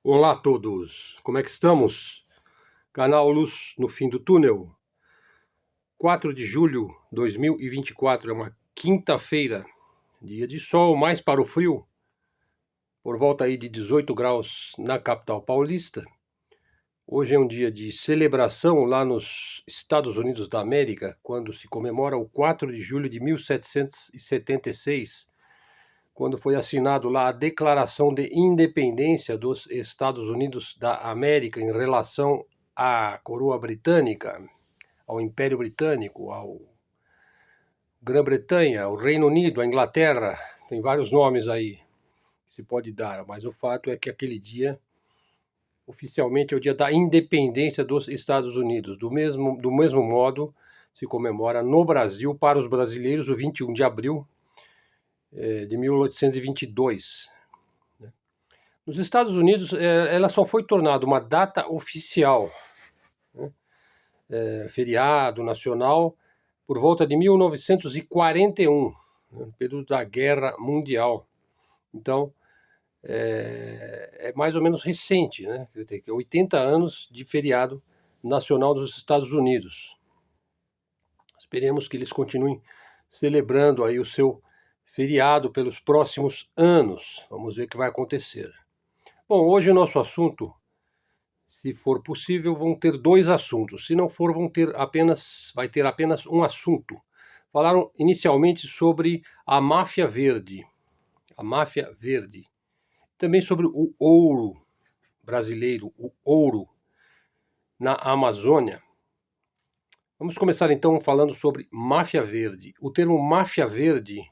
Olá a todos, como é que estamos? Canal Luz no Fim do Túnel. 4 de julho de 2024, é uma quinta-feira, dia de sol, mais para o frio, por volta aí de 18 graus na capital paulista. Hoje é um dia de celebração lá nos Estados Unidos da América, quando se comemora o 4 de julho de 1776, quando foi assinado lá a Declaração de Independência dos Estados Unidos da América em relação à coroa britânica, ao Império Britânico, ao Grã-Bretanha, ao Reino Unido, à Inglaterra. Tem vários nomes aí que se pode dar, mas o fato é que aquele dia, oficialmente, é o dia da independência dos Estados Unidos. Do mesmo modo, se comemora no Brasil, para os brasileiros, o 21 de abril de 1822. Nos Estados Unidos, ela só foi tornada uma data oficial, né, feriado nacional, por volta de 1941, né, no período da Guerra Mundial. Então, é mais ou menos recente, né? 80 anos de feriado nacional dos Estados Unidos. Esperemos que eles continuem celebrando aí o seu feriado pelos próximos anos. Vamos ver o que vai acontecer. Bom, hoje o nosso assunto, se for possível, vão ter dois assuntos. Se não for, vai ter apenas um assunto. Falaram inicialmente sobre a máfia verde. A máfia verde. Também sobre o ouro brasileiro, o ouro na Amazônia. Vamos começar então falando sobre máfia verde. O termo máfia verde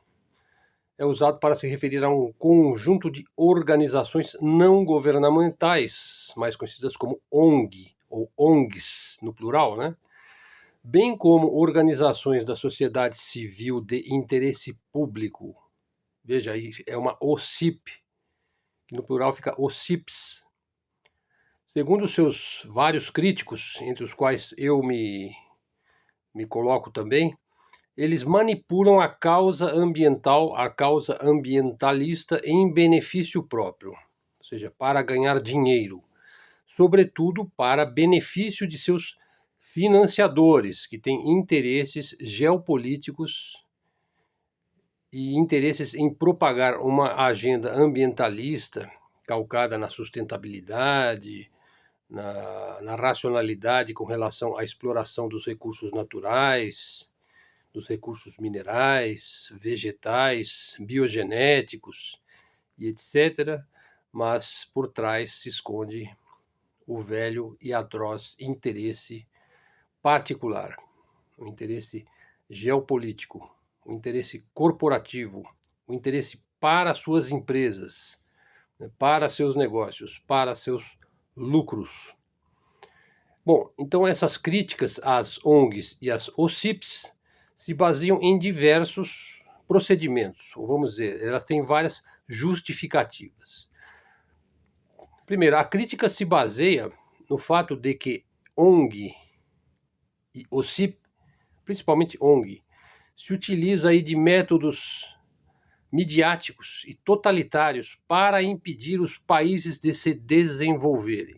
é usado para se referir a um conjunto de organizações não governamentais, mais conhecidas como ONG, ou ONGs no plural, né? Bem como organizações da sociedade civil de interesse público. Veja aí, é uma OCIP, que no plural fica OCIPs. Segundo seus vários críticos, entre os quais eu me coloco também, eles manipulam a causa ambiental, a causa ambientalista em benefício próprio, ou seja, para ganhar dinheiro, sobretudo para benefício de seus financiadores, que têm interesses geopolíticos e interesses em propagar uma agenda ambientalista calcada na sustentabilidade, na racionalidade com relação à exploração dos recursos naturais, dos recursos minerais, vegetais, biogenéticos e etc., mas por trás se esconde o velho e atroz interesse particular, o interesse geopolítico, o interesse corporativo, o interesse para suas empresas, para seus negócios, para seus lucros. Bom, então essas críticas às ONGs e às OCIPs se baseiam em diversos procedimentos, ou vamos dizer, elas têm várias justificativas. Primeiro, a crítica se baseia no fato de que ONG e OCIP, principalmente ONG, se utiliza aí de métodos midiáticos e totalitários para impedir os países de se desenvolverem.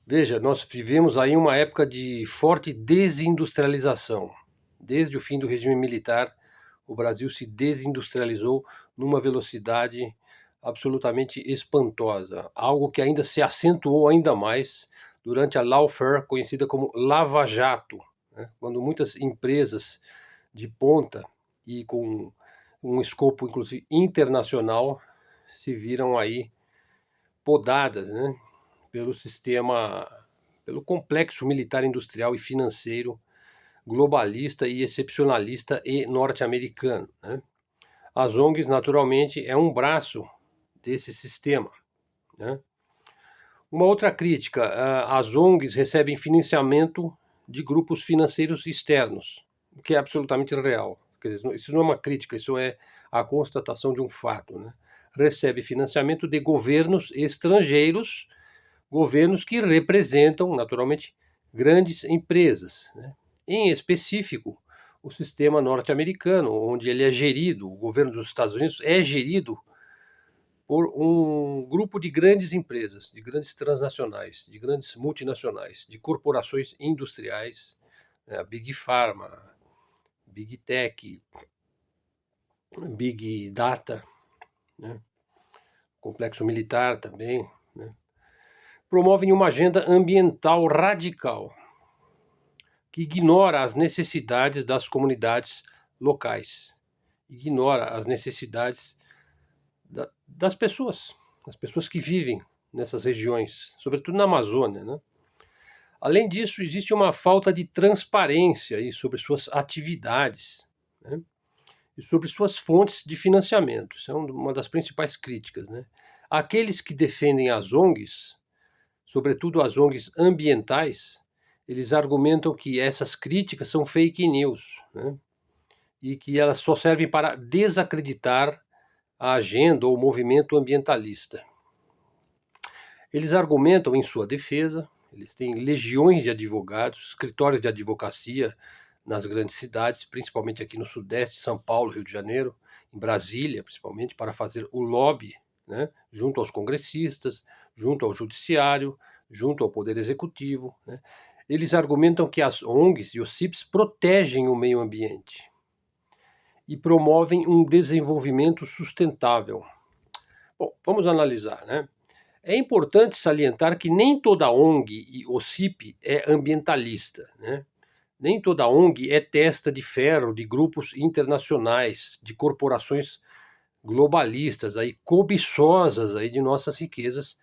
Veja, nós vivemos aí uma época de forte desindustrialização. Desde o fim do regime militar, o Brasil se desindustrializou numa velocidade absolutamente espantosa, algo que ainda se acentuou ainda mais durante a lawfare, conhecida como Lava Jato, né? Quando muitas empresas de ponta e com um escopo inclusive internacional se viram aí podadas, né, pelo sistema, pelo complexo militar, industrial e financeiro globalista e excepcionalista e norte-americano, né? As ONGs, naturalmente, é um braço desse sistema, né? Uma outra crítica, as ONGs recebem financiamento de grupos financeiros externos, o que é absolutamente real. Quer dizer, isso não é uma crítica, isso é a constatação de um fato, né? Recebe financiamento de governos estrangeiros, governos que representam, naturalmente, grandes empresas, né? Em específico, o sistema norte-americano, onde ele é gerido, o governo dos Estados Unidos é gerido por um grupo de grandes empresas, de grandes transnacionais, de grandes multinacionais, de corporações industriais, Big Pharma, Big Tech, Big Data, né? Complexo militar também, né? Promovem uma agenda ambiental radical, que ignora as necessidades das comunidades locais, ignora as necessidades das pessoas que vivem nessas regiões, sobretudo na Amazônia, né? Além disso, existe uma falta de transparência aí sobre suas atividades, né? E sobre suas fontes de financiamento. Isso é uma das principais críticas, né? Aqueles que defendem as ONGs, sobretudo as ONGs ambientais, eles argumentam que essas críticas são fake news, né? E que elas só servem para desacreditar a agenda ou o movimento ambientalista. Eles argumentam em sua defesa, eles têm legiões de advogados, escritórios de advocacia nas grandes cidades, principalmente aqui no Sudeste, São Paulo, Rio de Janeiro, em Brasília, principalmente, para fazer o lobby, né, junto aos congressistas, junto ao judiciário, junto ao Poder Executivo, né. Eles argumentam que as ONGs e os CIPs protegem o meio ambiente e promovem um desenvolvimento sustentável. Bom, vamos analisar, né? É importante salientar que nem toda ONG e OCIP é ambientalista, né? Nem toda ONG é testa de ferro de grupos internacionais, de corporações globalistas, aí, cobiçosas aí, de nossas riquezas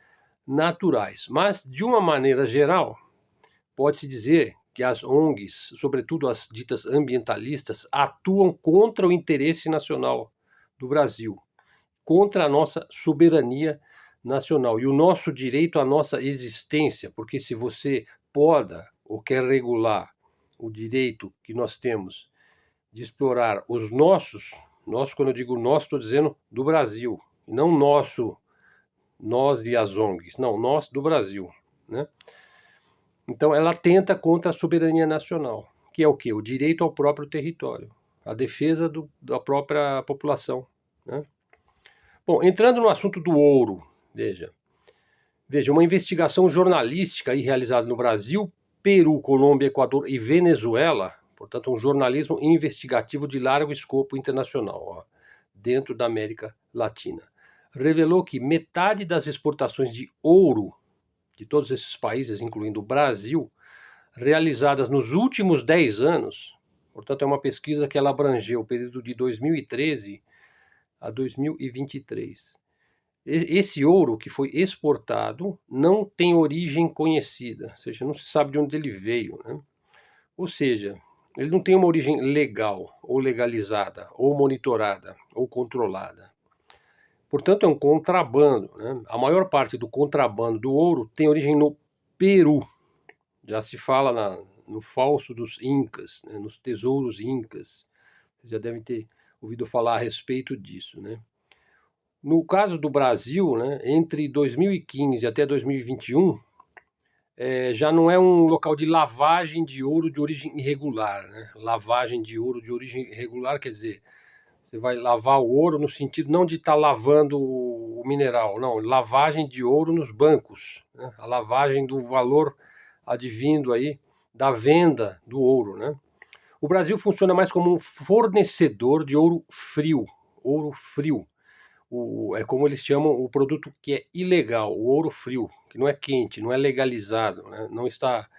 naturais. Mas, de uma maneira geral, pode-se dizer que as ONGs, sobretudo as ditas ambientalistas, atuam contra o interesse nacional do Brasil, contra a nossa soberania nacional e o nosso direito à nossa existência, porque se você poda ou quer regular o direito que nós temos de explorar os nós, quando eu digo nós, estou dizendo do Brasil, e não nós e as ONGs, não, nós do Brasil, né? Então ela atenta contra a soberania nacional, que é o quê? O direito ao próprio território, a defesa da própria população, né? Bom, entrando no assunto do ouro, veja, uma investigação jornalística aí realizada no Brasil, Peru, Colômbia, Equador e Venezuela, portanto um jornalismo investigativo de largo escopo internacional, ó, dentro da América Latina, revelou que metade das exportações de ouro de todos esses países, incluindo o Brasil, realizadas nos últimos 10 anos, portanto é uma pesquisa que ela abrangeu o período de 2013 a 2023. Esse ouro que foi exportado não tem origem conhecida, ou seja, não se sabe de onde ele veio, né? Ou seja, ele não tem uma origem legal, ou legalizada, ou monitorada, ou controlada. Portanto, é um contrabando, né? A maior parte do contrabando do ouro tem origem no Peru. Já se fala no falso dos Incas, né? Nos tesouros Incas. Vocês já devem ter ouvido falar a respeito disso, né? No caso do Brasil, né, entre 2015 até 2021, já não é um local de lavagem de ouro de origem irregular, né? Lavagem de ouro de origem irregular quer dizer, você vai lavar o ouro no sentido não de estar lavando o mineral, não, lavagem de ouro nos bancos, né? A lavagem do valor advindo aí da venda do ouro, né? O Brasil funciona mais como um fornecedor de ouro frio, é como eles chamam o produto que é ilegal, o ouro frio, que não é quente, não é legalizado, né? Não está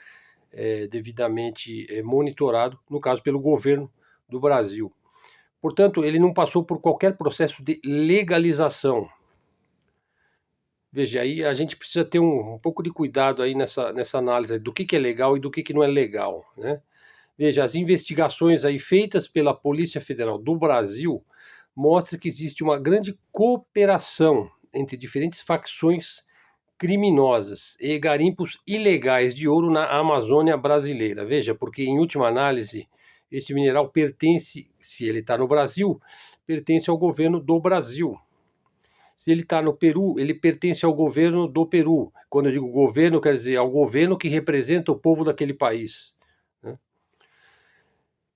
devidamente monitorado, no caso pelo governo do Brasil. Portanto, ele não passou por qualquer processo de legalização. Veja, aí a gente precisa ter um pouco de cuidado aí nessa análise do que é legal e do que não é legal, né? Veja, as investigações aí feitas pela Polícia Federal do Brasil mostram que existe uma grande cooperação entre diferentes facções criminosas e garimpos ilegais de ouro na Amazônia brasileira. Veja, porque em última análise, esse mineral pertence, se ele está no Brasil, pertence ao governo do Brasil. Se ele está no Peru, ele pertence ao governo do Peru. Quando eu digo governo, quer dizer ao governo que representa o povo daquele país, né?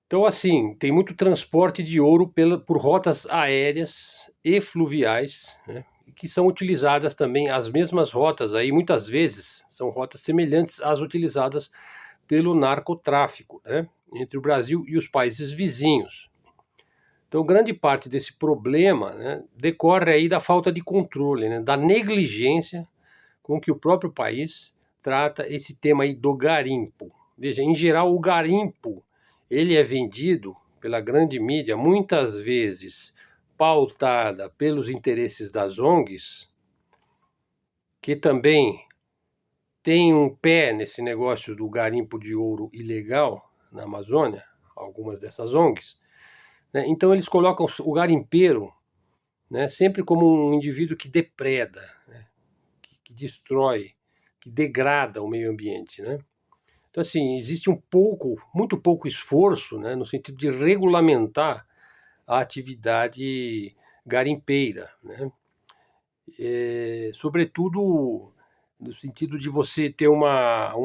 Então, assim, tem muito transporte de ouro por rotas aéreas e fluviais, né, que são utilizadas também, as mesmas rotas aí, muitas vezes, são rotas semelhantes às utilizadas pelo narcotráfico, né, entre o Brasil e os países vizinhos. Então, grande parte desse problema, né, decorre aí da falta de controle, né, da negligência com que o próprio país trata esse tema aí do garimpo. Veja, em geral, o garimpo ele é vendido pela grande mídia, muitas vezes pautada pelos interesses das ONGs, que também tem um pé nesse negócio do garimpo de ouro ilegal na Amazônia, algumas dessas ONGs, né? Então eles colocam o garimpeiro, né, sempre como um indivíduo que depreda, né, que destrói, que degrada o meio ambiente, né? Então, assim, existe muito pouco esforço, né, no sentido de regulamentar a atividade garimpeira, né? Sobretudo no sentido de você ter um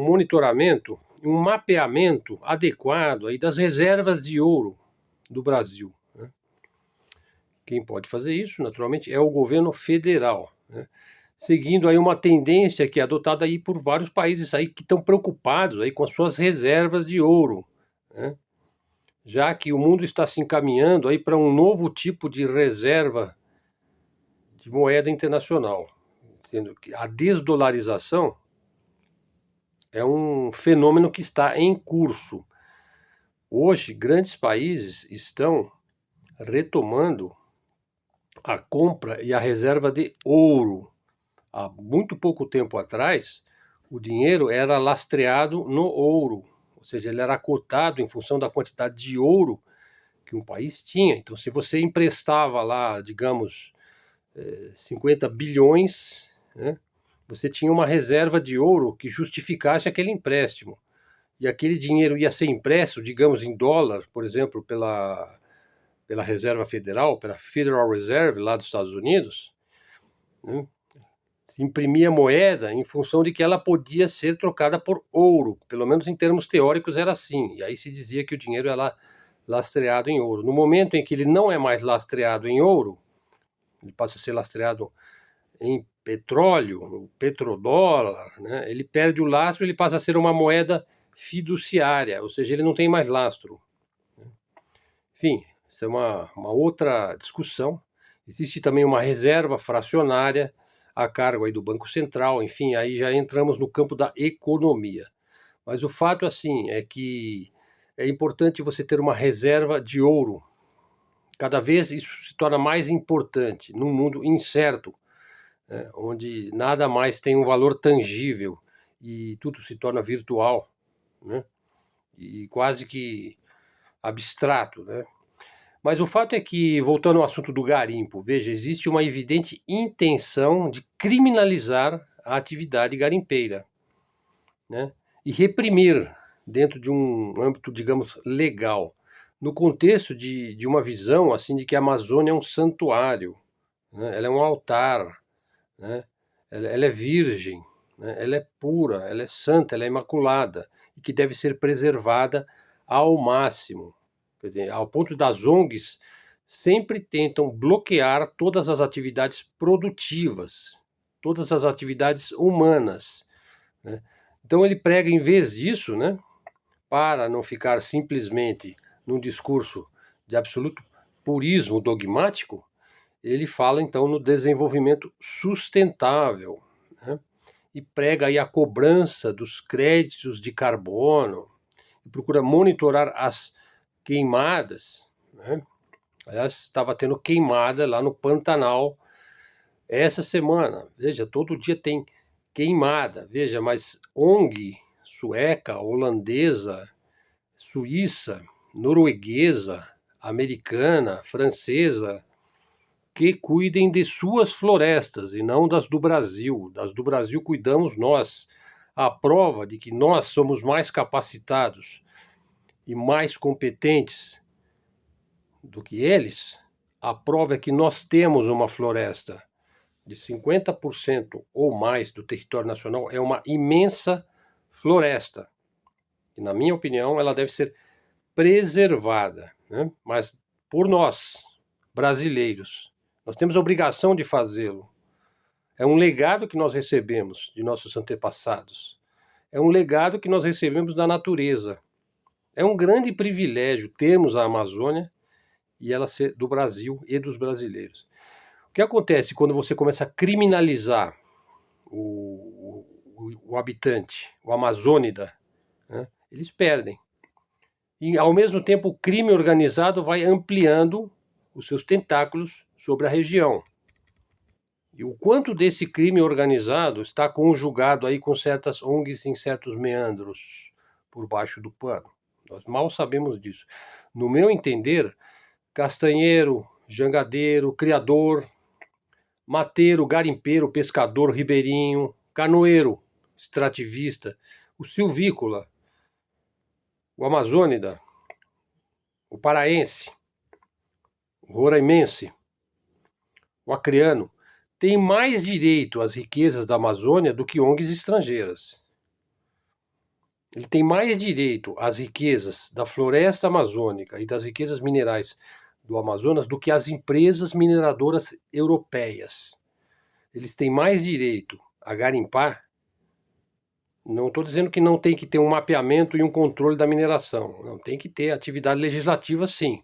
monitoramento, um mapeamento adequado aí das reservas de ouro do Brasil, né? Quem pode fazer isso, naturalmente, é o governo federal, né? Seguindo aí uma tendência que é adotada aí por vários países aí que estão preocupados aí com as suas reservas de ouro, né? Já que o mundo está se encaminhando aí para um novo tipo de reserva de moeda internacional, sendo que a desdolarização é um fenômeno que está em curso. Hoje, grandes países estão retomando a compra e a reserva de ouro. Há muito pouco tempo atrás, o dinheiro era lastreado no ouro, ou seja, ele era cotado em função da quantidade de ouro que um país tinha. Então, se você emprestava lá, digamos, 50 bilhões, né, você tinha uma reserva de ouro que justificasse aquele empréstimo. E aquele dinheiro ia ser impresso, digamos, em dólar, por exemplo, pela Reserva Federal, pela Federal Reserve lá dos Estados Unidos, né? Se imprimia moeda em função de que ela podia ser trocada por ouro, pelo menos em termos teóricos era assim, e aí se dizia que o dinheiro era lastreado em ouro. No momento em que ele não é mais lastreado em ouro, ele passa a ser lastreado em petróleo, no petrodólar, né? Ele perde o lastro, ele passa a ser uma moeda fiduciária, ou seja, ele não tem mais lastro. Enfim, essa é uma outra discussão. Existe também uma reserva fracionária a cargo aí do Banco Central, enfim, aí já entramos no campo da economia. Mas o fato, assim, é que é importante você ter uma reserva de ouro. Cada vez isso se torna mais importante num mundo incerto, né, onde nada mais tem um valor tangível e tudo se torna virtual, né, e quase que abstrato, né? Mas o fato é que, voltando ao assunto do garimpo, veja, existe uma evidente intenção de criminalizar a atividade garimpeira, né? E reprimir dentro de um âmbito, digamos, legal, no contexto de uma visão assim de que a Amazônia é um santuário, né? Ela é um altar, né? Ela é virgem, né? Ela é pura, ela é santa, ela é imaculada e que deve ser preservada ao máximo. Quer dizer, ao ponto das ONGs sempre tentam bloquear todas as atividades produtivas, todas as atividades humanas, né? Então ele prega, em vez disso, né, para não ficar simplesmente num discurso de absoluto purismo dogmático, ele fala então no desenvolvimento sustentável, né, e prega aí a cobrança dos créditos de carbono, e procura monitorar as queimadas, né? Aliás, estava tendo queimada lá no Pantanal essa semana. Veja, todo dia tem queimada. Veja, mas ONG sueca, holandesa, suíça, norueguesa, americana, francesa, que cuidem de suas florestas e não das do Brasil. Das do Brasil cuidamos nós. A prova de que nós somos mais capacitados e mais competentes do que eles, a prova é que nós temos uma floresta de 50% ou mais do território nacional, é uma imensa floresta. E, na minha opinião, ela deve ser preservada, né? Mas por nós, brasileiros. Nós temos a obrigação de fazê-lo. É um legado que nós recebemos de nossos antepassados. É um legado que nós recebemos da natureza. É um grande privilégio termos a Amazônia e ela ser do Brasil e dos brasileiros. O que acontece quando você começa a criminalizar o habitante, o amazônida, né? Eles perdem. E, ao mesmo tempo, o crime organizado vai ampliando os seus tentáculos sobre a região. E o quanto desse crime organizado está conjugado aí com certas ONGs em certos meandros por baixo do pano. Nós mal sabemos disso. No meu entender, castanheiro, jangadeiro, criador, mateiro, garimpeiro, pescador, ribeirinho, canoeiro, extrativista, o silvícola, o amazônida, o paraense, o roraimense, o acreano, tem mais direito às riquezas da Amazônia do que ONGs estrangeiras. Ele tem mais direito às riquezas da floresta amazônica e das riquezas minerais do Amazonas do que as empresas mineradoras europeias. Eles têm mais direito a garimpar. Não estou dizendo que não tem que ter um mapeamento e um controle da mineração. Não, tem que ter atividade legislativa, sim.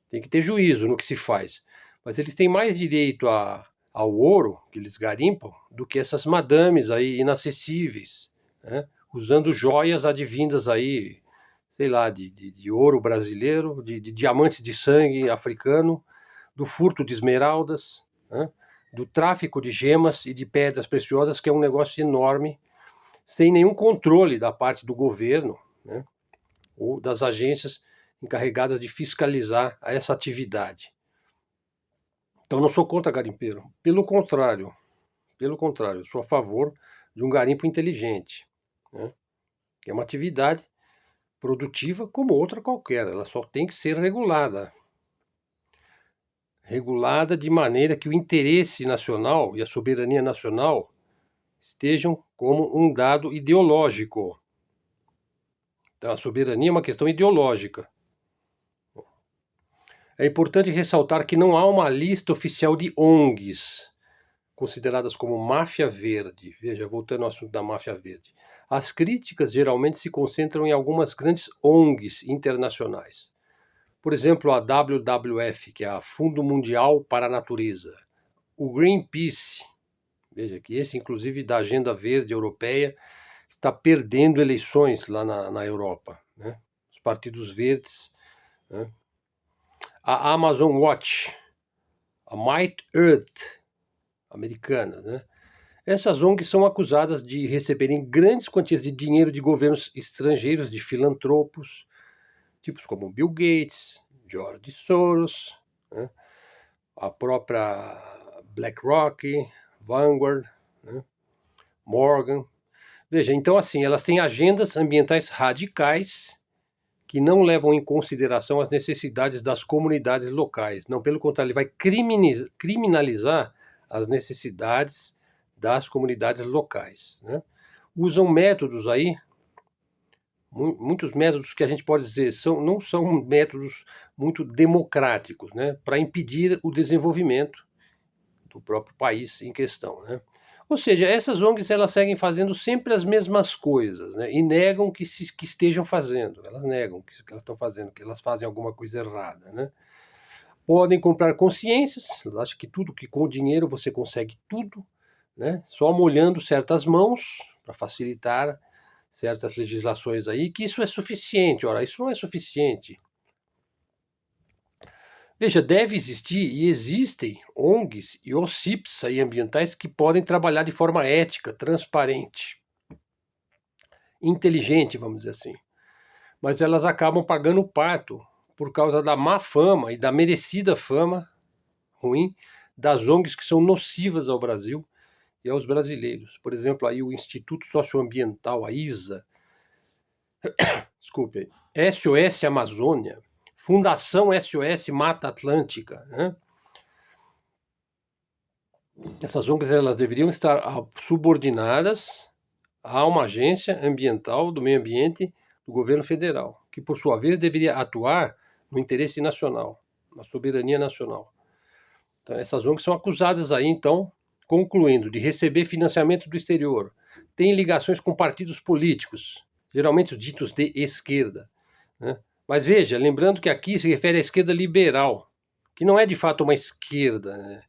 Tem que ter juízo no que se faz. Mas eles têm mais direito ao ouro que eles garimpam do que essas madames aí inacessíveis, né? Usando joias advindas aí, sei lá, de ouro brasileiro, de diamantes de sangue africano, do furto de esmeraldas, né? Do tráfico de gemas e de pedras preciosas, que é um negócio enorme, sem nenhum controle da parte do governo, né? Ou das agências encarregadas de fiscalizar essa atividade. Então, não sou contra garimpeiro. Pelo contrário, eu sou a favor de um garimpo inteligente, né? Que é uma atividade produtiva como outra qualquer. Ela só tem que ser regulada. Regulada de maneira que o interesse nacional e a soberania nacional estejam como um dado ideológico. Então, a soberania é uma questão ideológica. É importante ressaltar que não há uma lista oficial de ONGs consideradas como máfia verde. Veja, voltando ao assunto da máfia verde. As críticas geralmente se concentram em algumas grandes ONGs internacionais. Por exemplo, a WWF, que é a Fundo Mundial para a Natureza. O Greenpeace, veja que esse, inclusive, da Agenda Verde Europeia, está perdendo eleições lá na Europa, né? Os partidos verdes, né? A Amazon Watch, a Might Earth, americana, né? Essas ONGs são acusadas de receberem grandes quantias de dinheiro de governos estrangeiros, de filantropos, tipos como Bill Gates, George Soros, né? A própria BlackRock, Vanguard, né? Morgan. Veja, então assim, elas têm agendas ambientais radicais que não levam em consideração as necessidades das comunidades locais. Não, pelo contrário, ele vai criminalizar as necessidades das comunidades locais, né? Usam métodos aí, muitos métodos que a gente pode dizer não são métodos muito democráticos, né? Para impedir o desenvolvimento do próprio país em questão, né? Ou seja, essas ONGs elas seguem fazendo sempre as mesmas coisas, né? E negam que estejam fazendo. Elas negam que elas estão fazendo, que elas fazem alguma coisa errada, né? Podem comprar consciências. Elas acham que tudo que com dinheiro você consegue tudo, né? Só molhando certas mãos para facilitar certas legislações aí, que isso é suficiente. Ora, isso não é suficiente. Veja, deve existir e existem ONGs e OCIPs aí ambientais que podem trabalhar de forma ética, transparente, inteligente, vamos dizer assim. Mas elas acabam pagando o pato por causa da má fama e da merecida fama ruim das ONGs que são nocivas ao Brasil e aos brasileiros. Por exemplo, aí o Instituto Socioambiental, a ISA, desculpe, SOS Amazônia, Fundação SOS Mata Atlântica, né? Essas ONGs elas deveriam estar subordinadas a uma agência ambiental do meio ambiente do governo federal, que por sua vez deveria atuar no interesse nacional, na soberania nacional. Então, essas ONGs são acusadas aí, então, concluindo, de receber financiamento do exterior, têm ligações com partidos políticos, geralmente os ditos de esquerda, né? Mas veja, lembrando que aqui se refere à esquerda liberal, que não é de fato uma esquerda, né?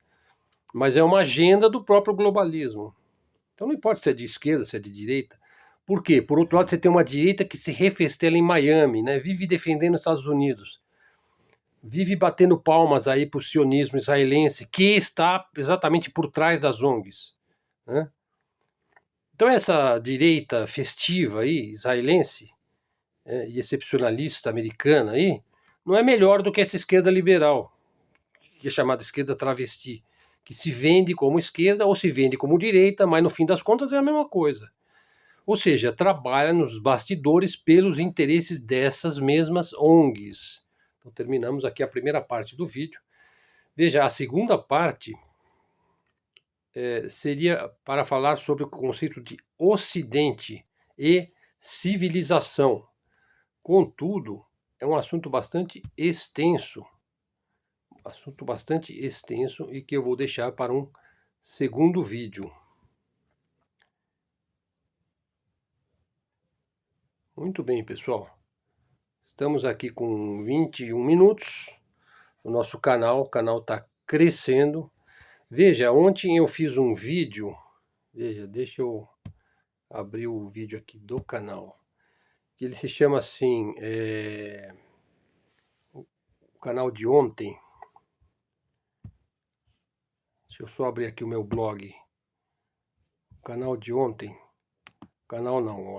Mas é uma agenda do próprio globalismo. Então não importa se é de esquerda, se é de direita. Por quê? Por outro lado, você tem uma direita que se refestela em Miami, né? Vive defendendo os Estados Unidos, vive batendo palmas aí para o sionismo israelense, que está exatamente por trás das ONGs, né? Então essa direita festiva aí, israelense, e excepcionalista americana aí, não é melhor do que essa esquerda liberal, que é chamada esquerda travesti, que se vende como esquerda ou se vende como direita, mas no fim das contas é a mesma coisa. Ou seja, trabalha nos bastidores pelos interesses dessas mesmas ONGs. Então terminamos aqui a primeira parte do vídeo. Veja, a segunda parte seria para falar sobre o conceito de Ocidente e civilização. Contudo, é um assunto bastante extenso e que eu vou deixar para um segundo vídeo. Muito bem, pessoal. Estamos aqui com 21 minutos. O nosso canal, o canal está crescendo. Veja, ontem eu fiz um vídeo. Veja, deixa eu abrir o vídeo aqui do canal. Ele se chama assim, o canal de ontem. Deixa eu só abrir aqui o meu blog. O canal de ontem. Canal não.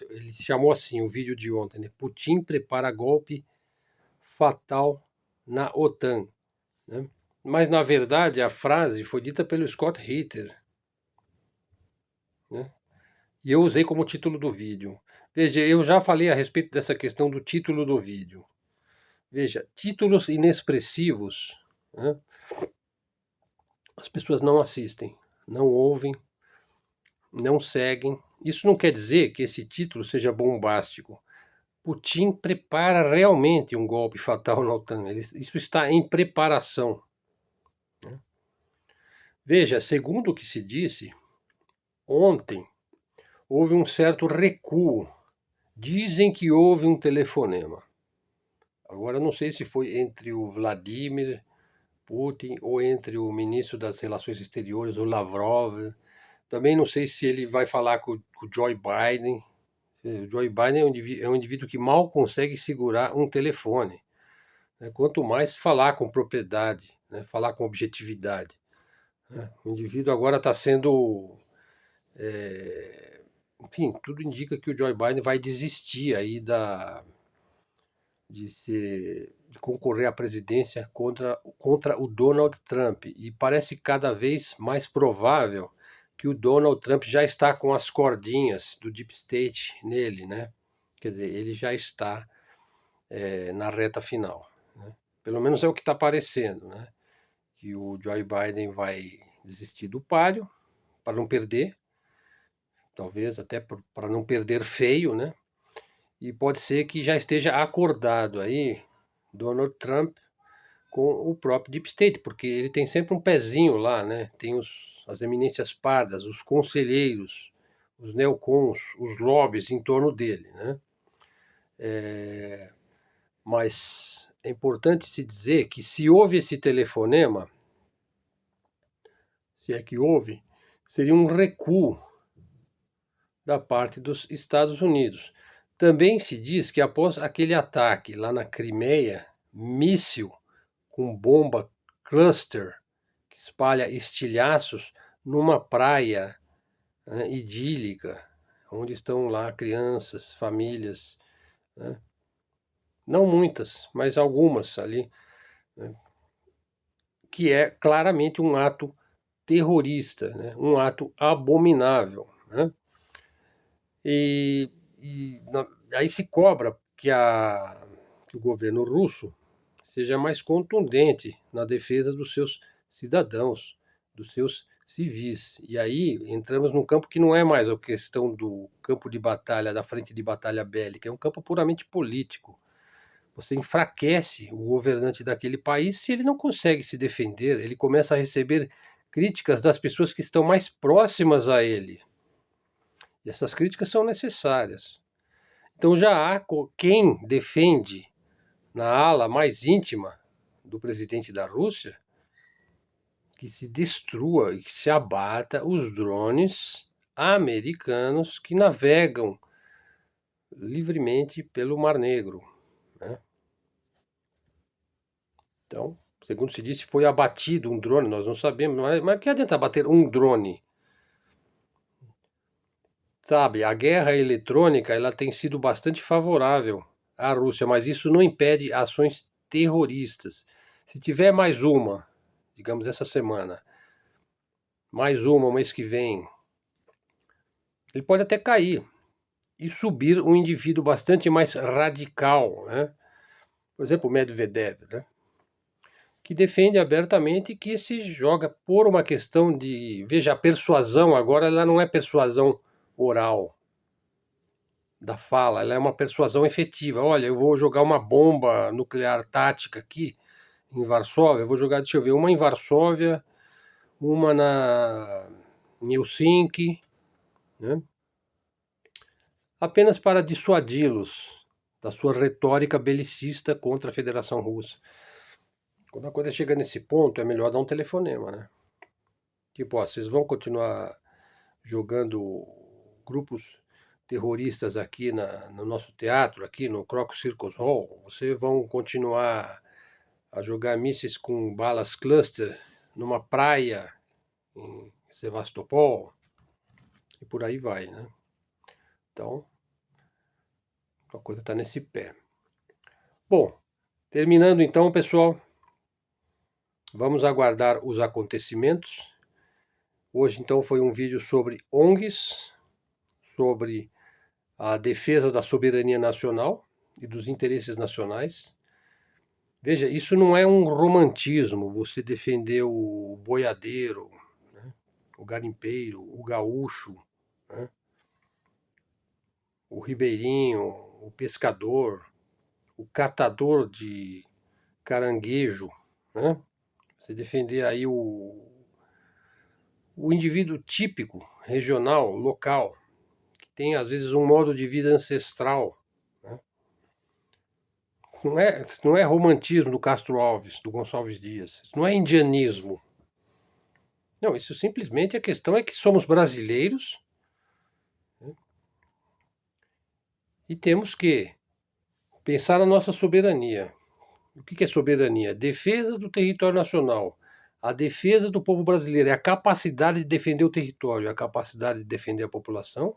Ele se chamou assim, o vídeo de ontem, né? Putin prepara golpe fatal na OTAN, né? Mas na verdade a frase foi dita pelo Scott Ritter, né? E eu usei como título do vídeo. Veja, eu já falei a respeito dessa questão do título do vídeo. Veja, títulos inexpressivos, né? As pessoas não assistem, não ouvem, não seguem. Isso não quer dizer que esse título seja bombástico. Putin prepara realmente um golpe fatal na OTAN. Isso está em preparação, né? Veja, segundo o que se disse, ontem houve um certo recuo. Dizem que houve um telefonema. Agora, não sei se foi entre o Vladimir Putin ou entre o ministro das Relações Exteriores, o Lavrov. Também não sei se ele vai falar com o Joe Biden. O Joe Biden é um indivíduo que mal consegue segurar um telefone, né? Quanto mais falar com propriedade, né? Falar com objetividade, né? O indivíduo agora está sendo... enfim, tudo indica que o Joe Biden vai desistir aí de concorrer à presidência contra o Donald Trump. E parece cada vez mais provável que o Donald Trump já está com as cordinhas do Deep State nele, né? Quer dizer, ele já está na reta final, né? Pelo menos é o que está parecendo, né? Que o Joe Biden vai desistir do páreo para não perder, talvez até para não perder feio, né? E pode ser que já esteja acordado aí Donald Trump com o próprio Deep State, porque ele tem sempre um pezinho lá, né? Tem as eminências pardas, os conselheiros, os neocons, os lobbies em torno dele, né? Mas é importante se dizer que se houve esse telefonema, se é que houve, seria um recuo da parte dos Estados Unidos. Também se diz que após aquele ataque lá na Crimeia, míssil com bomba cluster, que espalha estilhaços numa praia, né, idílica, onde estão lá crianças, famílias, né? Não muitas, mas algumas ali, né? Que é claramente um ato terrorista, né? Um ato abominável, né? Aí se cobra que o governo russo seja mais contundente na defesa dos seus cidadãos, dos seus civis. E aí entramos num campo que não é mais a questão do campo de batalha, da frente de batalha bélica, é um campo puramente político. Você enfraquece o governante daquele país se ele não consegue se defender, ele começa a receber críticas das pessoas que estão mais próximas a ele. E essas críticas são necessárias. Então já há quem defende, na ala mais íntima do presidente da Rússia, que se destrua e que se abata os drones americanos que navegam livremente pelo Mar Negro, né? Então, segundo se disse, foi abatido um drone, nós não sabemos, mas que adianta abater um drone? Sabe, a guerra eletrônica ela tem sido bastante favorável à Rússia, mas isso não impede ações terroristas. Se tiver mais uma, digamos essa semana, mais uma o mês que vem, ele pode até cair e subir um indivíduo bastante mais radical, né? Por exemplo, o Medvedev, né? Que defende abertamente que se joga por uma questão de... Veja, a persuasão agora ela não é persuasão oral da fala, ela é uma persuasão efetiva. Olha, eu vou jogar uma bomba nuclear tática aqui em Varsóvia, eu vou jogar, deixa eu ver, uma em Varsóvia, uma em Helsinki, né? Apenas para dissuadi-los da sua retórica belicista contra a Federação Russa. Quando a coisa chega nesse ponto, é melhor dar um telefonema, né? Tipo, ó, vocês vão continuar jogando grupos terroristas aqui no nosso teatro, aqui no Crocus Circus Hall, vocês vão continuar a jogar mísseis com balas cluster numa praia em Sevastopol, e por aí vai, né? Então, a coisa está nesse pé. Bom, terminando então, pessoal, vamos aguardar os acontecimentos. Hoje, então, foi um vídeo sobre ONGs, sobre a defesa da soberania nacional e dos interesses nacionais. Veja, isso não é um romantismo, você defender o boiadeiro, né? O garimpeiro, o gaúcho, né? O ribeirinho, o pescador, o catador de caranguejo, né? Você defender aí o indivíduo típico, regional, local, que tem às vezes um modo de vida ancestral, né? Não é romantismo do Castro Alves, do Gonçalves Dias, isso não é indianismo. Não, isso simplesmente a questão é que somos brasileiros, né? E temos que pensar na nossa soberania. O que é soberania? Defesa do território nacional. A defesa do povo brasileiro é a capacidade de defender o território, a capacidade de defender a população,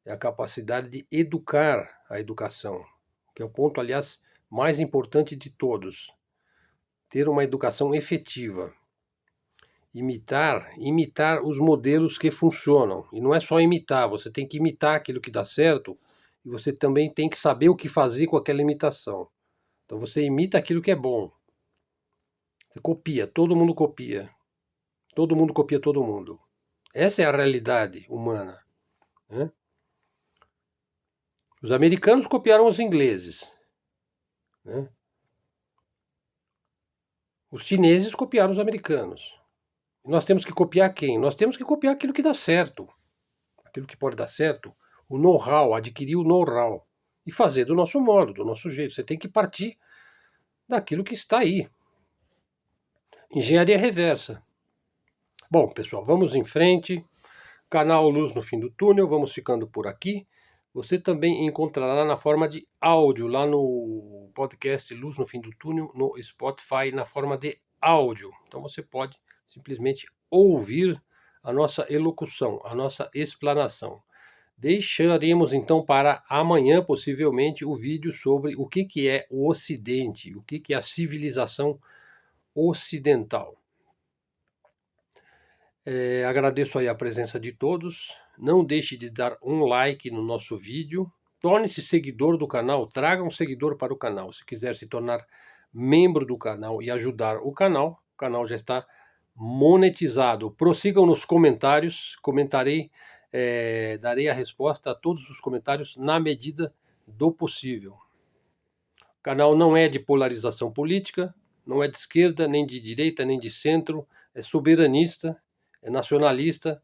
é a capacidade de educar a educação, que é o ponto, aliás, mais importante de todos. Ter uma educação efetiva. Imitar os modelos que funcionam. E não é só imitar, você tem que imitar aquilo que dá certo e você também tem que saber o que fazer com aquela imitação. Então você imita aquilo que é bom. Você copia, todo mundo copia. Todo mundo copia todo mundo. Essa é a realidade humana, né? Os americanos copiaram os ingleses, né? Os chineses copiaram os americanos. Nós temos que copiar quem? Nós temos que copiar aquilo que dá certo. Aquilo que pode dar certo. O know-how, adquirir o know-how. E fazer do nosso modo, do nosso jeito. Você tem que partir daquilo que está aí. Engenharia reversa. Bom, pessoal, vamos em frente. Canal Luz no Fim do Túnel, vamos ficando por aqui. Você também encontrará na forma de áudio, lá no podcast Luz no Fim do Túnel, no Spotify, na forma de áudio. Então você pode simplesmente ouvir a nossa elocução, a nossa explanação. Deixaremos então para amanhã, possivelmente, o vídeo sobre o que é o Ocidente, o que é a civilização ocidental. Agradeço aí a presença de todos. Não deixe de dar um like no nosso vídeo. Torne-se seguidor do canal. Traga um seguidor para o canal. Se quiser se tornar membro do canal e ajudar o canal já está monetizado. Prossigam nos comentários, darei a resposta a todos os comentários na medida do possível. O canal não é de polarização política, não é de esquerda, nem de direita, nem de centro, é soberanista, é nacionalista,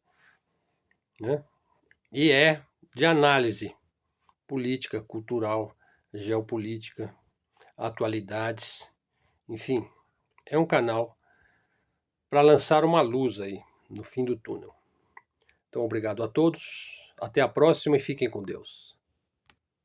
né? E é de análise política, cultural, geopolítica, atualidades, enfim, é um canal para lançar uma luz aí no fim do túnel. Então, obrigado a todos, até a próxima e fiquem com Deus.